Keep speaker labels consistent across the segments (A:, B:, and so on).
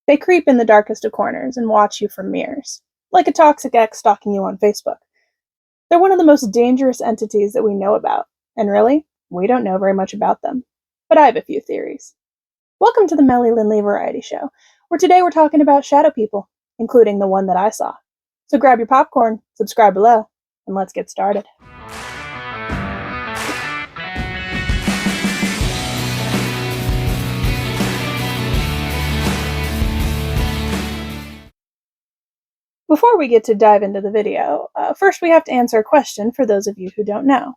A: They creep in the darkest of corners and watch you from mirrors, like a toxic ex stalking you on Facebook. They're one of the most dangerous entities that we know about, and really, we don't know very much about them. But I have a few theories. Welcome to the Meli LynnLee Variety Show, where today we're talking about shadow people, including the one that I saw. So grab your popcorn, subscribe below, and let's get started. Before we get to dive into the video, first we have to answer a question for those of you who don't know.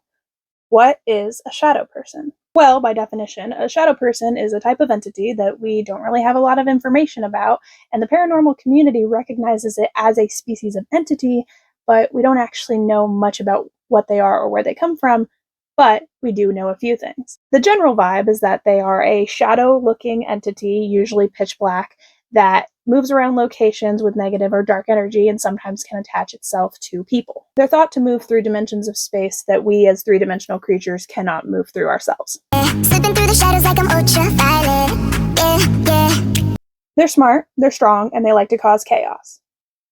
A: What is a shadow person? Well, by definition, a shadow person is a type of entity that we don't really have a lot of information about, and the paranormal community recognizes it as a species of entity, but we don't actually know much about what they are or where they come from, but we do know a few things. The general vibe is that they are a shadow-looking entity, usually pitch black, that moves around locations with negative or dark energy and sometimes can attach itself to people. They're thought to move through dimensions of space that we as three-dimensional creatures cannot move through ourselves. Slipping through the shadows like I'm ultraviolet. They're smart, they're strong, and they like to cause chaos.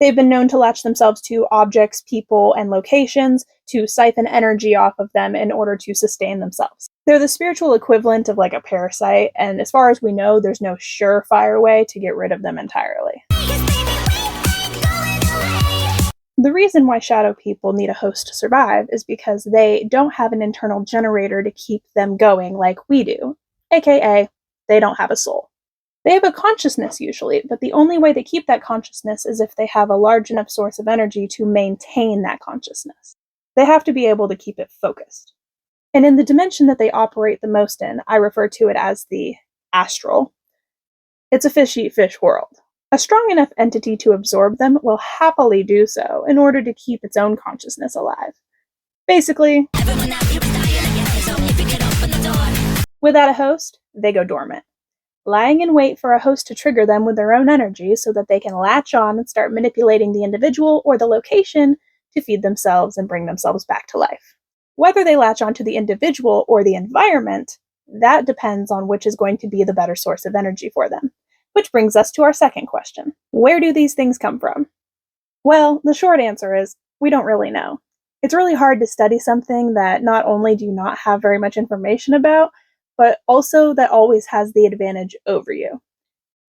A: They've been known to latch themselves to objects, people, and locations to siphon energy off of them in order to sustain themselves. They're the spiritual equivalent of like a parasite, and as far as we know, there's no surefire way to get rid of them entirely. The reason why shadow people need a host to survive is because they don't have an internal generator to keep them going like we do, aka they don't have a soul. They have a consciousness usually, but the only way they keep that consciousness is if they have a large enough source of energy to maintain that consciousness. They have to be able to keep it focused. And in the dimension that they operate the most in, I refer to it as the astral. It's a fish-eat-fish world. A strong enough entity to absorb them will happily do so in order to keep its own consciousness alive. Basically, without a host, they go dormant, lying in wait for a host to trigger them with their own energy so that they can latch on and start manipulating the individual or the location to feed themselves and bring themselves back to life. Whether they latch onto the individual or the environment, that depends on which is going to be the better source of energy for them. Which brings us to our second question. Where do these things come from? Well, the short answer is, we don't really know. It's really hard to study something that not only do you not have very much information about, but also that always has the advantage over you.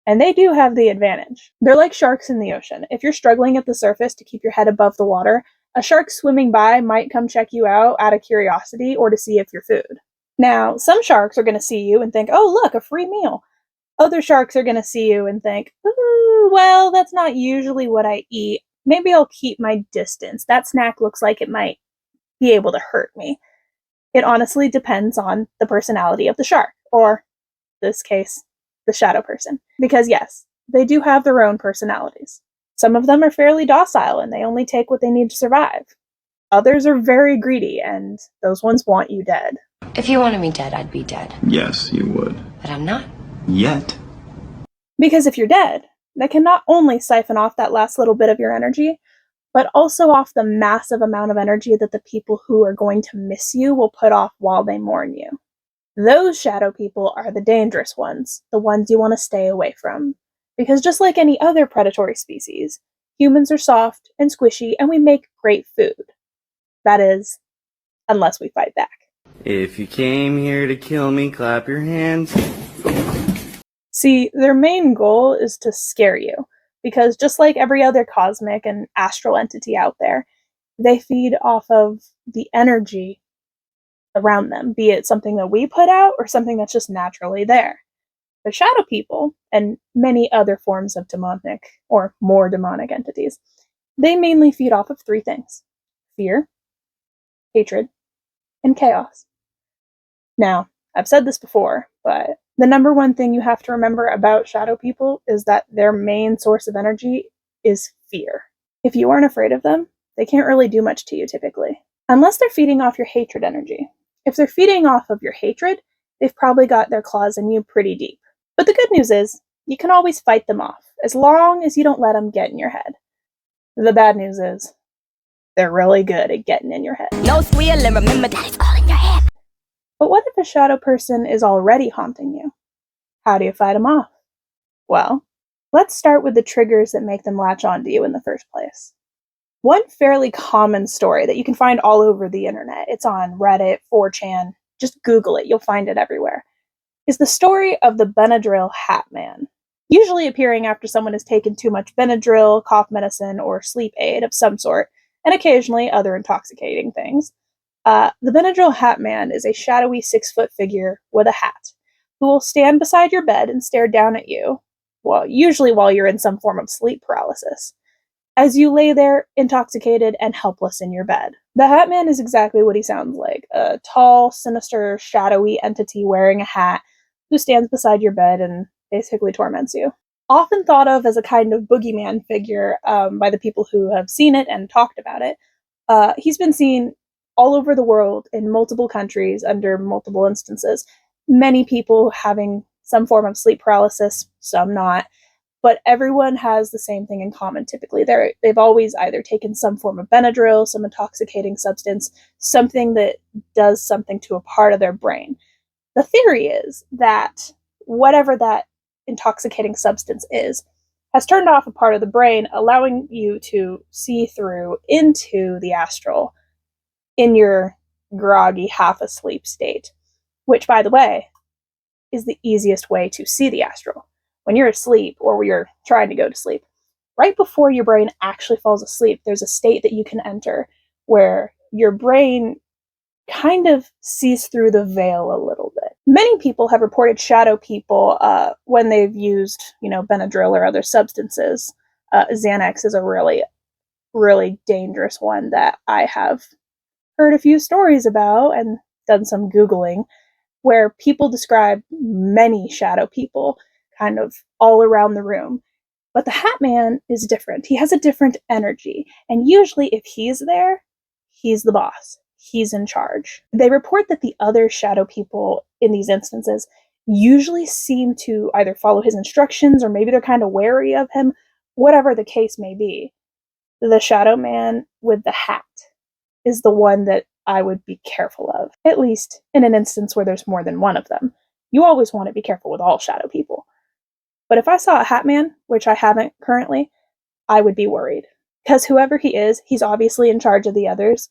A: And they do have the advantage. They're like sharks in the ocean. If you're struggling at the surface to keep your head above the water, a shark swimming by might come check you out out of curiosity or to see if you're food. Now, some sharks are going to see you and think, oh look, a free meal. Other sharks are going to see you and think, ooh, well, that's not usually what I eat. Maybe I'll keep my distance. That snack looks like it might be able to hurt me. It honestly depends on the personality of the shark, or, in this case, the shadow person. Because yes, they do have their own personalities. Some of them are fairly docile and they only take what they need to survive. Others are very greedy and those ones want you dead.
B: If you wanted me dead, I'd be dead.
C: Yes, you would.
B: But I'm not.
C: Yet.
A: Because if you're dead, they can not only siphon off that last little bit of your energy, but also off the massive amount of energy that the people who are going to miss you will put off while they mourn you. Those shadow people are the dangerous ones, the ones you want to stay away from. Because just like any other predatory species, humans are soft and squishy and we make great food. That is, unless we fight back.
D: If you came here to kill me, clap your hands.
A: See, their main goal is to scare you, because just like every other cosmic and astral entity out there, they feed off of the energy around them, be it something that we put out or something that's just naturally there. The shadow people, and many other forms of demonic or more demonic entities, they mainly feed off of three things: fear, hatred, and chaos. Now, I've said this before, but the number one thing you have to remember about shadow people is that their main source of energy is fear. If you aren't afraid of them, they can't really do much to you typically. Unless they're feeding off your hatred energy. If they're feeding off of your hatred, they've probably got their claws in you pretty deep. But the good news is, you can always fight them off, as long as you don't let them get in your head. The bad news is, they're really good at getting in your head.
B: No squeal and remember that it's all in your head.
A: But what if a shadow person is already haunting you? How do you fight them off? Well, Let's start with the triggers that make them latch onto you in the first place. One fairly common story that you can find all over the internet, it's on Reddit, 4chan, just Google it, you'll find it everywhere, is the story of the Benadryl Hat Man. Usually appearing after someone has taken too much Benadryl, cough medicine, or sleep aid of some sort, and occasionally other intoxicating things. The Benadryl Hat Man is a shadowy 6-foot figure with a hat who will stand beside your bed and stare down at you, well, usually while you're in some form of sleep paralysis, as you lay there intoxicated and helpless in your bed. The Hat Man is exactly what he sounds like, a tall, sinister, shadowy entity wearing a hat who stands beside your bed and basically torments you. Often thought of as a kind of boogeyman figure by the people who have seen it and talked about it, he's been seen all over the world in multiple countries under multiple instances. Many people having some form of sleep paralysis, some not, but everyone has the same thing in common typically. They've always either taken some form of Benadryl, some intoxicating substance, something that does something to a part of their brain. The theory is that whatever that intoxicating substance is has turned off a part of the brain, allowing you to see through into the astral in your groggy, half asleep state, which, by the way, is the easiest way to see the astral. When you're asleep or when you're trying to go to sleep, right before your brain actually falls asleep, there's a state that you can enter where your brain kind of sees through the veil a little bit. Many people have reported shadow people when they've used, Benadryl or other substances. Xanax is a really, really dangerous one that I have heard a few stories about and done some Googling, where people describe many shadow people kind of all around the room. But the Hat Man is different. He has a different energy. And usually if he's there, he's the boss. He's in charge. They report that the other shadow people in these instances usually seem to either follow his instructions or maybe they're kind of wary of him, whatever the case may be. The shadow man with the hat is the one that I would be careful of, at least in an instance where there's more than one of them. You always want to be careful with all shadow people. But if I saw a Hat Man, which I haven't currently, I would be worried. Because whoever he is, he's obviously in charge of the others.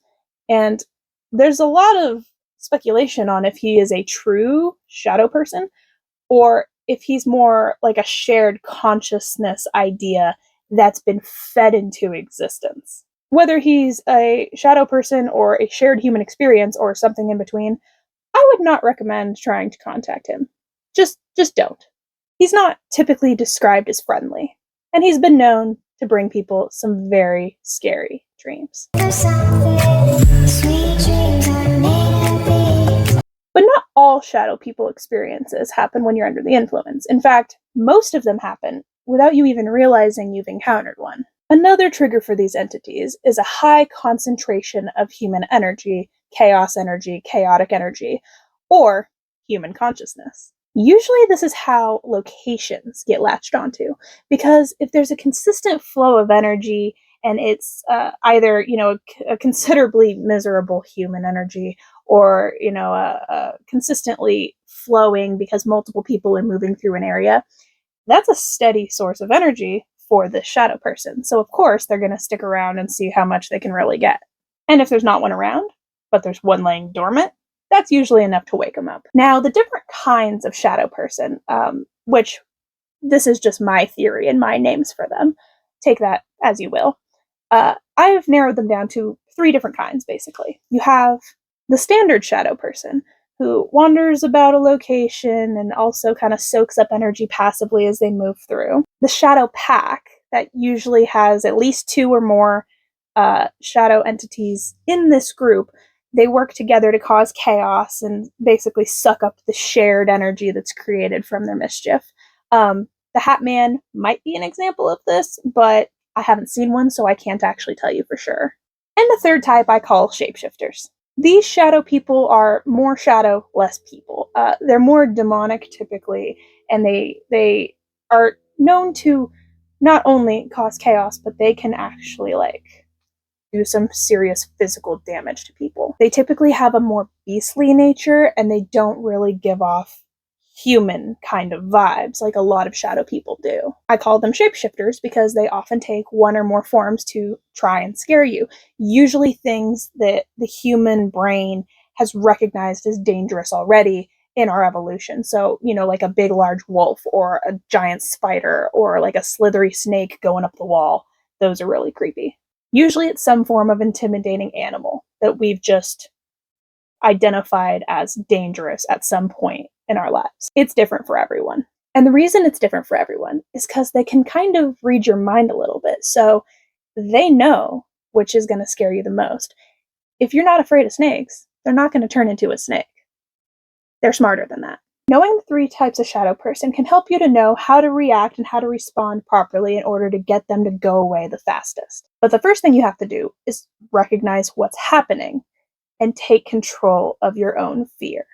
A: And there's a lot of speculation on if he is a true shadow person or if he's more like a shared consciousness idea that's been fed into existence. Whether he's a shadow person or a shared human experience or something in between, I would not recommend trying to contact him. Just don't. He's not typically described as friendly, and he's been known to bring people some very scary dreams. But not all shadow people experiences happen when you're under the influence. In fact, most of them happen without you even realizing you've encountered one. Another trigger for these entities is a high concentration of human energy, chaotic energy, or human consciousness. Usually this is how locations get latched onto, because if there's a consistent flow of energy and it's either, a considerably miserable human energy or, a consistently flowing because multiple people are moving through an area, that's a steady source of energy for the shadow person. So of course they're going to stick around and see how much they can really get. And if there's not one around, but there's one laying dormant, that's usually enough to wake them up. Now, the different kinds of shadow person, which this is just my theory and my names for them, take that as you will. I've narrowed them down to 3 different kinds, basically. You have the standard shadow person, who wanders about a location and also kind of soaks up energy passively as they move through. The shadow pack, that usually has at least 2 or more shadow entities in this group. They work together to cause chaos and basically suck up the shared energy that's created from their mischief. The Hat Man might be an example of this, but I haven't seen one, so I can't actually tell you for sure. And the third type I call shapeshifters. These shadow people are more shadow, less people. They're more demonic typically, and they are known to not only cause chaos, but they can actually do some serious physical damage to people. They typically have a more beastly nature, and they don't really give off human kind of vibes, like a lot of shadow people do. I call them shapeshifters because they often take one or more forms to try and scare you, usually things that the human brain has recognized as dangerous already in our evolution. So, like a big, large wolf or a giant spider or like a slithery snake going up the wall. Those are really creepy. Usually it's some form of intimidating animal that we've just identified as dangerous at some point in our lives. It's different for everyone. And the reason it's different for everyone is because they can kind of read your mind a little bit. So they know which is going to scare you the most. If you're not afraid of snakes, they're not going to turn into a snake. They're smarter than that. Knowing the 3 types of shadow person can help you to know how to react and how to respond properly in order to get them to go away the fastest. But the first thing you have to do is recognize what's happening and take control of your own fear.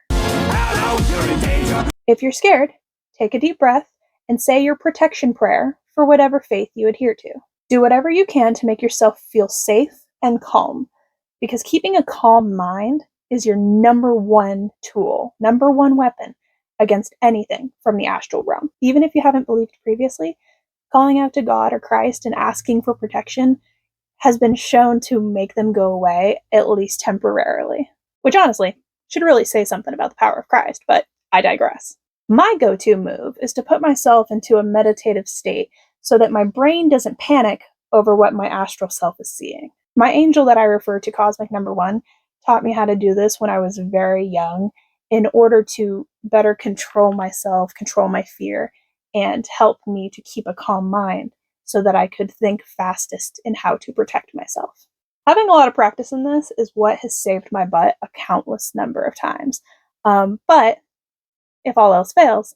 A: If you're scared, take a deep breath and say your protection prayer for whatever faith you adhere to. Do whatever you can to make yourself feel safe and calm, because keeping a calm mind is your number one tool, number one weapon against anything from the astral realm. Even if you haven't believed previously, calling out to God or Christ and asking for protection has been shown to make them go away, at least temporarily. Which honestly should really say something about the power of Christ, but I digress. My go-to move is to put myself into a meditative state so that my brain doesn't panic over what my astral self is seeing. My angel that I refer to, Cosmic Number 1, taught me how to do this when I was very young in order to better control myself, control my fear, and help me to keep a calm mind so that I could think fastest in how to protect myself. Having a lot of practice in this is what has saved my butt a countless number of times. But if all else fails,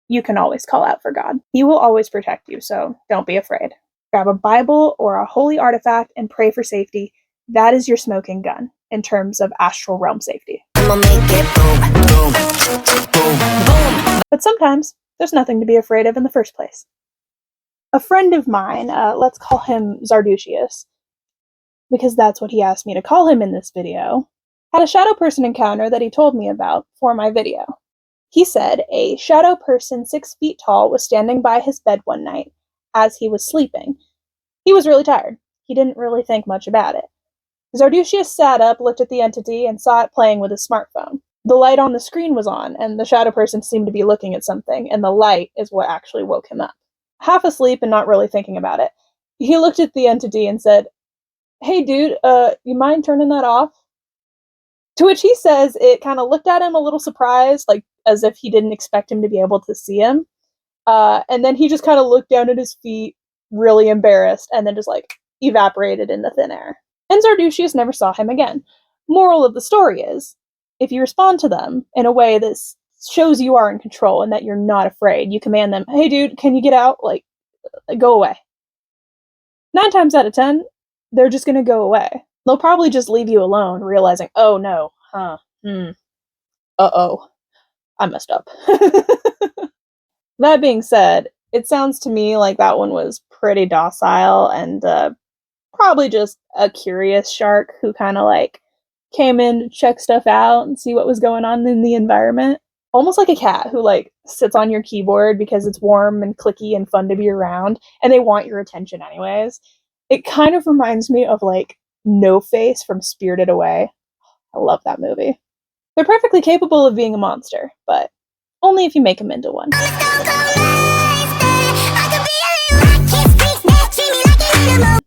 A: you can always call out for God. He will always protect you, so don't be afraid. Grab a Bible or a holy artifact and pray for safety. That is your smoking gun in terms of astral realm safety.
B: I'ma make it boom, boom, boom, boom.
A: But sometimes there's nothing to be afraid of in the first place. A friend of mine, let's call him Zarducius, because that's what he asked me to call him in this video, had a shadow person encounter that he told me about for my video. He said a shadow person 6 feet tall was standing by his bed one night as he was sleeping. He was really tired. He didn't really think much about it. Zarducius sat up, looked at the entity, and saw it playing with his smartphone. The light on the screen was on, and the shadow person seemed to be looking at something, and the light is what actually woke him up. Half asleep and not really thinking about it, he looked at the entity and said, "Hey dude, you mind turning that off?" To which he says it kind of looked at him a little surprised, like as if he didn't expect him to be able to see him. And then he just kind of looked down at his feet, really embarrassed, and then just evaporated into thin air. And Zarducius never saw him again. Moral of the story is, if you respond to them in a way that shows you are in control and that you're not afraid, you command them, "Hey dude, can you get out? Go away." 9 times out of 10, they're just gonna go away. They'll probably just leave you alone, realizing, "Oh no, uh-oh, I messed up." That being said, it sounds to me like that one was pretty docile and probably just a curious shark who kind of came in to check stuff out and see what was going on in the environment. Almost like a cat who sits on your keyboard because it's warm and clicky and fun to be around and they want your attention anyways. It kind of reminds me of No Face from Spirited Away. I love that movie. They're perfectly capable of being a monster, but only if you make them into one.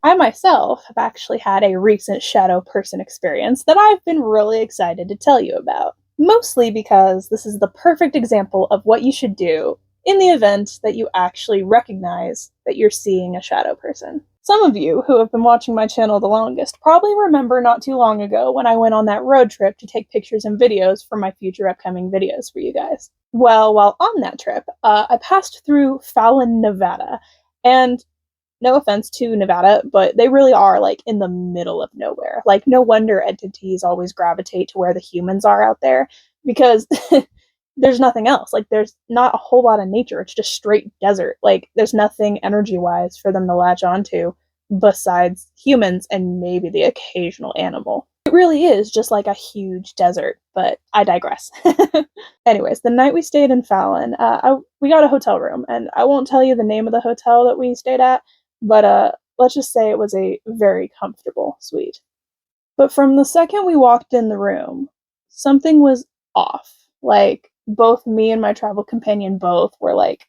A: I myself have actually had a recent shadow person experience that I've been really excited to tell you about. Mostly because this is the perfect example of what you should do in the event that you actually recognize that you're seeing a shadow person. Some of you who have been watching my channel the longest probably remember not too long ago when I went on that road trip to take pictures and videos for my future upcoming videos for you guys. Well, while on that trip, I passed through Fallon, Nevada, and no offense to Nevada, but they really are in the middle of nowhere. No wonder entities always gravitate to where the humans are out there, because there's nothing else. There's not a whole lot of nature. It's just straight desert. There's nothing energy-wise for them to latch onto besides humans and maybe the occasional animal. It really is just like a huge desert, but I digress. Anyways, the night we stayed in Fallon, we got a hotel room, and I won't tell you the name of the hotel that we stayed at, but let's just say it was a very comfortable suite. But from the second we walked in the room, something was off. Like, both me and my travel companion both were like,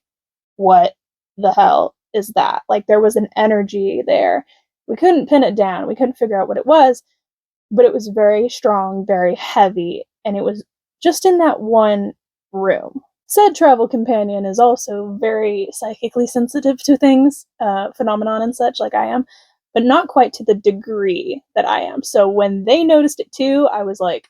A: what the hell is that? Like, there was an energy there. We couldn't pin it down. We couldn't figure out what it was, but it was very strong, very heavy, and it was just in that one room. Said travel companion is also very psychically sensitive to things, phenomenon and such, like I am, but not quite to the degree that I am. So when they noticed it too, I was like,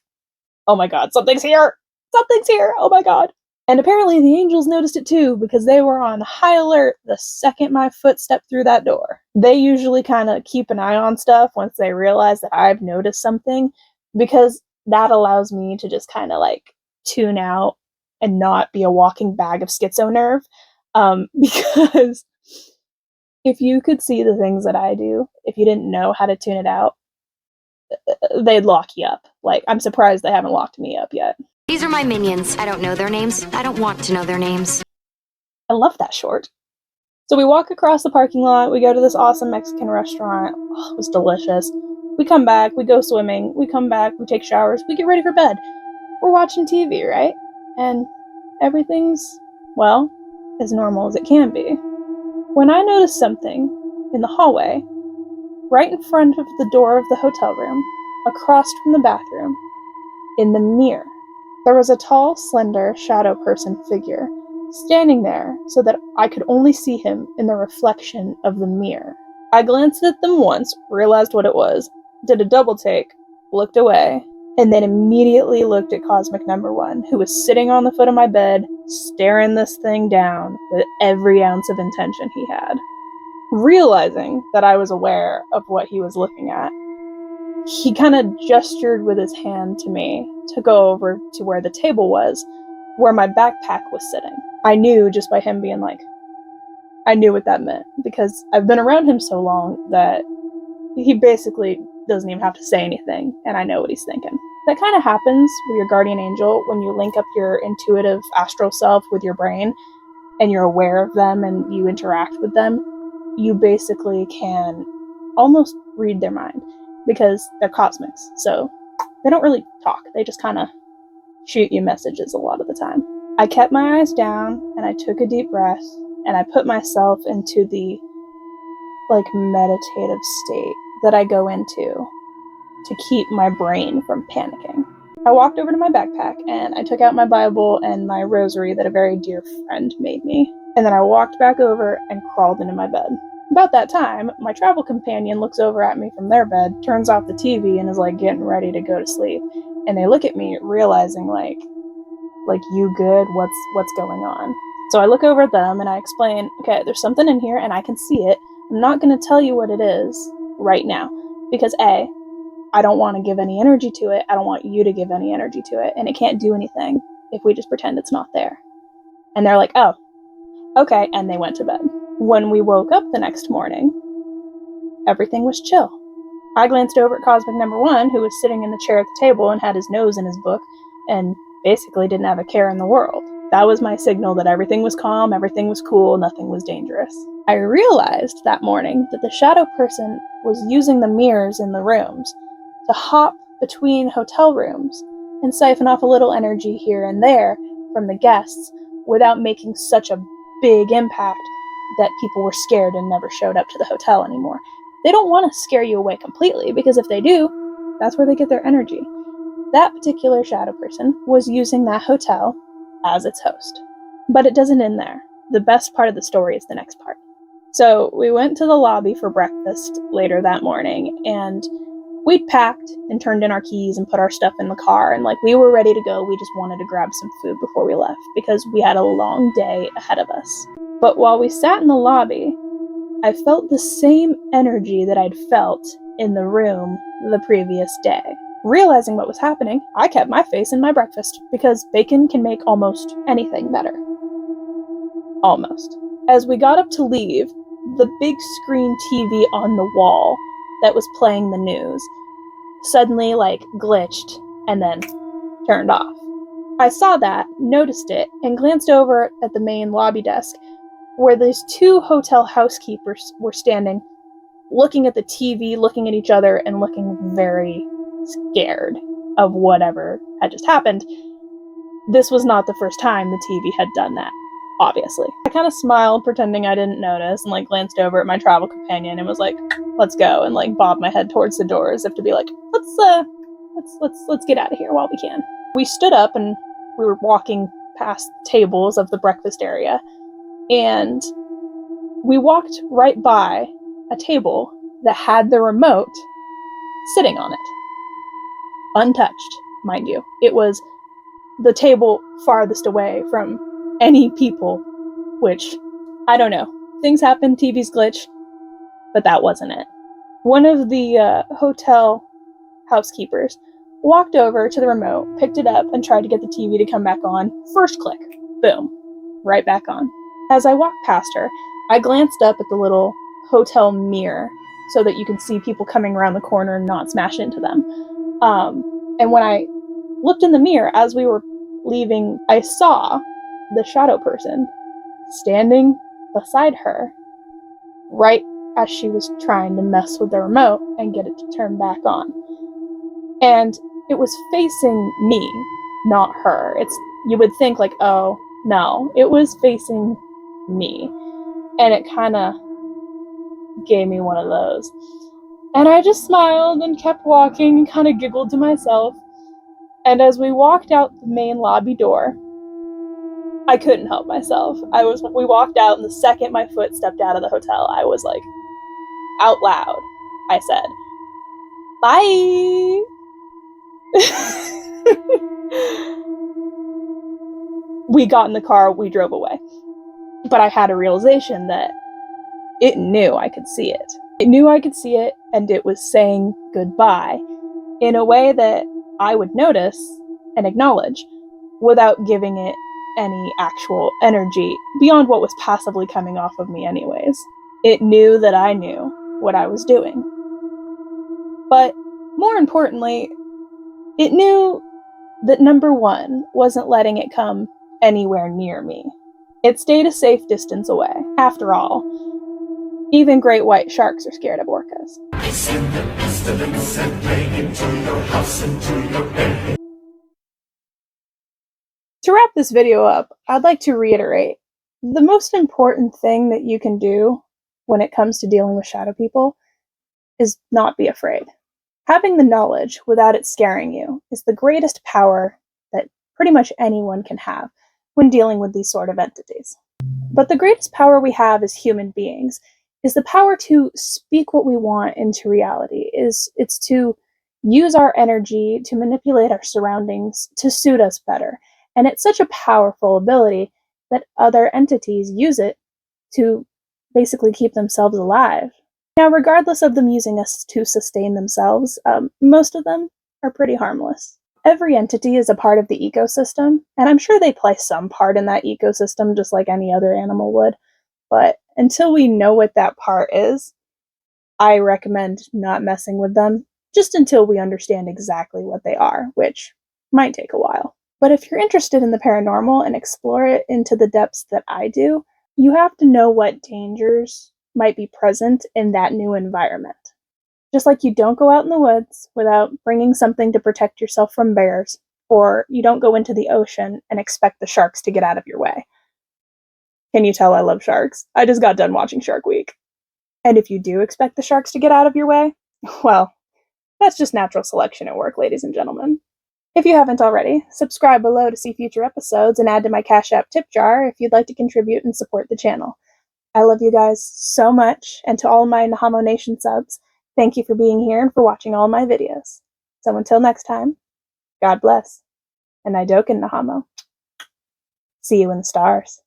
A: oh my god, something's here! Something's here! Oh my god! And apparently the angels noticed it too, because they were on high alert the second my foot stepped through that door. They usually kind of keep an eye on stuff once they realize that I've noticed something, because that allows me to just kind of like tune out and not be a walking bag of schizo nerve. Because if you could see the things that I do, if you didn't know how to tune it out, they'd lock you up. Like, I'm surprised they haven't locked me up yet.
C: These are my minions. I don't know their names. I don't want to know their names.
A: I love that short. So we walk across the parking lot, we go to this awesome Mexican restaurant. Oh, it was delicious. We come back, we go swimming, we come back, we take showers, we get ready for bed. We're watching TV, right? And everything's, well, as normal as it can be. When I noticed something in the hallway, right in front of the door of the hotel room, across from the bathroom, in the mirror, there was a tall, slender, shadow person figure standing there so that I could only see him in the reflection of the mirror. I glanced at them once, realized what it was, did a double take, looked away, and then immediately looked at Cosmic Number 1, who was sitting on the foot of my bed, staring this thing down with every ounce of intention he had. Realizing that I was aware of what he was looking at, he kind of gestured with his hand to me to go over to where the table was, where my backpack was sitting. I knew just by him being like, I knew what that meant, because I've been around him so long that he basically doesn't even have to say anything, and I know what he's thinking. That kind of happens with your guardian angel when you link up your intuitive astral self with your brain, and you're aware of them and you interact with them. You basically can almost read their mind, because they're cosmics, so they don't really talk. They just kind of shoot you messages a lot of the time. I kept my eyes down, and I took a deep breath, and I put myself into the, like, meditative state that I go into to keep my brain from panicking. I walked over to my backpack, and I took out my Bible and my rosary that a very dear friend made me, and then I walked back over and crawled into my bed. About that time, my travel companion looks over at me from their bed, turns off the TV, and is like getting ready to go to sleep. And they look at me, realizing like you good? What's going on? So I look over at them and I explain, okay, there's something in here and I can see it. I'm not going to tell you what it is right now, because A, I don't want to give any energy to it. I don't want you to give any energy to it, and it can't do anything if we just pretend it's not there. And they're like, oh, okay, and they went to bed. When we woke up the next morning, everything was chill. I glanced over at Cosmic Number 1, who was sitting in the chair at the table and had his nose in his book, and basically didn't have a care in the world. That was my signal that everything was calm, everything was cool, nothing was dangerous. I realized that morning that the shadow person was using the mirrors in the rooms to hop between hotel rooms and siphon off a little energy here and there from the guests without making such a big impact that people were scared and never showed up to the hotel anymore. They don't want to scare you away completely, because if they do, that's where they get their energy. That particular shadow person was using that hotel as its host. But it doesn't end there. The best part of the story is the next part. So we went to the lobby for breakfast later that morning, and we'd packed and turned in our keys and put our stuff in the car, and like we were ready to go. We just wanted to grab some food before we left, because we had a long day ahead of us. But while we sat in the lobby, I felt the same energy that I'd felt in the room the previous day. Realizing what was happening, I kept my face in my breakfast, because bacon can make almost anything better. Almost. As we got up to leave, the big screen TV on the wall that was playing the news suddenly like glitched and then turned off. I saw that, noticed it, and glanced over at the main lobby desk where these two hotel housekeepers were standing, looking at the TV, looking at each other, and looking very scared of whatever had just happened. This was not the first time the TV had done that, obviously. I kind of smiled, pretending I didn't notice, and like glanced over at my travel companion and was like, "Let's go," and like bobbed my head towards the door as if to be like, let's get out of here while we can. We stood up and we were walking past tables of the breakfast area, and we walked right by a table that had the remote sitting on it. Untouched, mind you. It was the table farthest away from any people, which, I don't know. Things happen, TVs glitch, but that wasn't it. One of the hotel housekeepers walked over to the remote, picked it up, and tried to get the TV to come back on. First click. Boom. Right back on. As I walked past her, I glanced up at the little hotel mirror so that you can see people coming around the corner and not smash into them. And when I looked in the mirror as we were leaving, I saw the shadow person standing beside her right as she was trying to mess with the remote and get it to turn back on. And it was facing me, not her. You would think like, oh, no, it was facing me. And it kind of gave me one of those. And I just smiled and kept walking and kind of giggled to myself. And as we walked out the main lobby door, I couldn't help myself. We walked out, and the second my foot stepped out of the hotel, I was like, out loud, I said, "Bye." We got in the car, we drove away. But I had a realization that it knew I could see it. It knew I could see it, and it was saying goodbye in a way that I would notice and acknowledge without giving it any actual energy beyond what was passively coming off of me anyways. It knew that I knew what I was doing. But more importantly, it knew that number one wasn't letting it come anywhere near me. It stayed a safe distance away. After all, even great white sharks are scared of orcas. To wrap this video up, I'd like to reiterate, the most important thing that you can do when it comes to dealing with shadow people is not be afraid. Having the knowledge without it scaring you is the greatest power that pretty much anyone can have when dealing with these sort of entities. But the greatest power we have as human beings is the power to speak what we want into reality. It's to use our energy to manipulate our surroundings to suit us better. And it's such a powerful ability that other entities use it to basically keep themselves alive. Now, regardless of them using us to sustain themselves, most of them are pretty harmless. Every entity is a part of the ecosystem, and I'm sure they play some part in that ecosystem just like any other animal would. But until we know what that part is, I recommend not messing with them, just until we understand exactly what they are, which might take a while. But if you're interested in the paranormal and explore it into the depths that I do, you have to know what dangers might be present in that new environment. Just like you don't go out in the woods without bringing something to protect yourself from bears, or you don't go into the ocean and expect the sharks to get out of your way. Can you tell I love sharks? I just got done watching Shark Week. And if you do expect the sharks to get out of your way, well, that's just natural selection at work, ladies and gentlemen. If you haven't already, subscribe below to see future episodes and add to my Cash App tip jar if you'd like to contribute and support the channel. I love you guys so much, and to all my Nahamo Nation subs, thank you for being here and for watching all my videos. So until next time, God bless, and Naidoken Nahamo. See you in the stars.